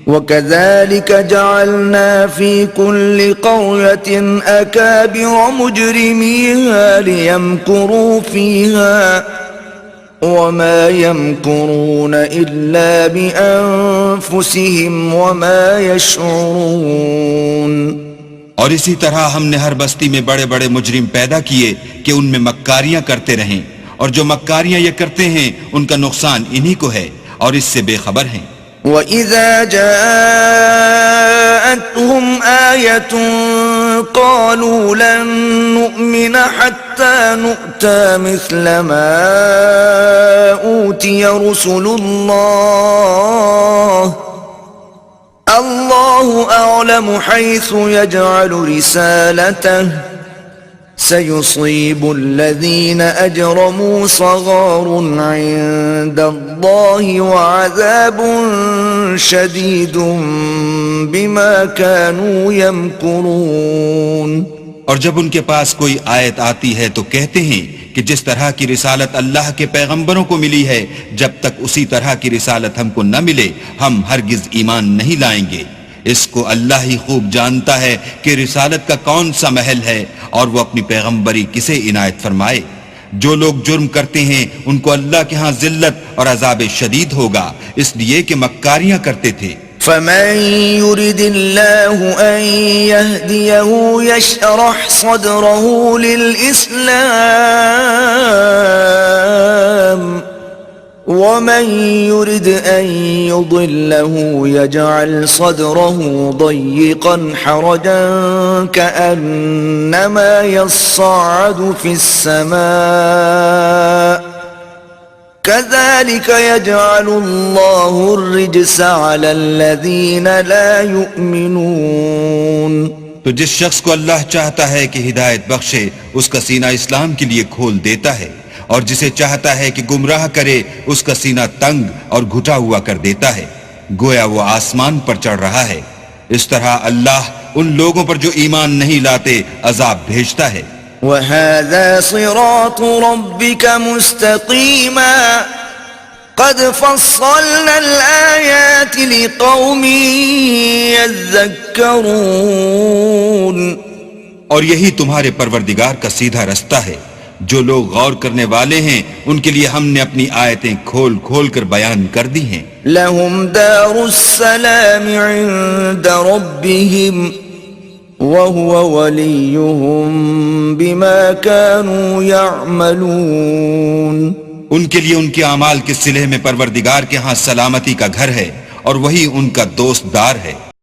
وَكَذَلِكَ جَعَلْنَا فِي كُلِّ قَرْيَةٍ أَكَابِرَ مُجْرِمِيهَا لِيَمْكُرُوا فِيهَا وَمَا يَمْكُرُونَ إِلَّا بِأَنفُسِهِمْ وَمَا يَشْعُرُونَ۔ اور اسی طرح ہم نے ہر بستی میں بڑے بڑے مجرم پیدا کیے کہ ان میں مکاریاں کرتے رہیں، اور جو مکاریاں یہ کرتے ہیں ان کا نقصان انہی کو ہے اور اس سے بے خبر ہیں۔ وَإِذَا جَاءَتْهُمْ آيَةٌ قَالُوا لَن نُّؤْمِنَ حَتَّى نُؤْتَىٰ مِثْلَ مَا أُوتِيَ رُسُلُ اللَّهُ أَعْلَمُ حَيْثُ يَجْعَلُ رِسَالَتَهُ سَيُصِيبُ الَّذِينَ أَجْرَمُوا صَغَارٌ عِندَ اللَّهِ وَعَذَابٌ شَدِيدٌ بِمَا كَانُوا يَمْكُرُونَ۔ اور جب ان کے پاس کوئی آیت آتی ہے تو کہتے ہیں کہ جس طرح کی رسالت اللہ کے پیغمبروں کو ملی ہے، جب تک اسی طرح کی رسالت ہم کو نہ ملے ہم ہرگز ایمان نہیں لائیں گے۔ اس کو اللہ ہی خوب جانتا ہے کہ رسالت کا کون سا محل ہے اور وہ اپنی پیغمبری کسے عنایت فرمائے۔ جو لوگ جرم کرتے ہیں ان کو اللہ کے ہاں ذلت اور عذاب شدید ہوگا، اس لیے کہ مکاریاں کرتے تھے۔ فَمَن يُرِدِ اللَّهُ أَن يَهْدِيَهُ يَشْرَحْ صَدْرَهُ لِلْإِسْلَامِ وَمَن يُرِدْ أَن يُضِلَّهُ يَجْعَلْ صَدْرَهُ ضَيِّقًا حَرَجًا كَأَنَّمَا يَصَّعَّدُ فِي السَّمَاءِ كَذَلِكَ يَجْعَلُ اللَّهُ الرِّجْسَ عَلَى الَّذِينَ لَا يُؤْمِنُونَ۔ تو جس شخص کو اللہ چاہتا ہے کہ ہدایت بخشے اس کا سینہ اسلام کے لیے کھول دیتا ہے، اور جسے چاہتا ہے کہ گمراہ کرے اس کا سینہ تنگ اور گھٹا ہوا کر دیتا ہے، گویا وہ آسمان پر چڑھ رہا ہے۔ اس طرح اللہ ان لوگوں پر جو ایمان نہیں لاتے عذاب بھیجتا ہے۔ وَهَذَا صِرَاطُ رَبِّكَ مُسْتَقِيمًا قَدْ فَصَّلْنَا الْآيَاتِ لِقَوْمٍ يَذَّكَّرُونَ۔ اور یہی تمہارے پروردگار کا سیدھا رستہ ہے، جو لوگ غور کرنے والے ہیں ان کے لیے ہم نے اپنی آیتیں کھول کھول کر بیان کر دی ہیں۔ لَهُمْ دَارُ السَّلَامِ عِندَ رَبِّهِمْ وَهُوَ وَلِيُّهُمْ بِمَا كَانُوا يَعْمَلُونَ۔ ان کے لیے ان کے اعمال کے صلح میں پروردگار کے ہاں سلامتی کا گھر ہے اور وہی ان کا دوست دار ہے۔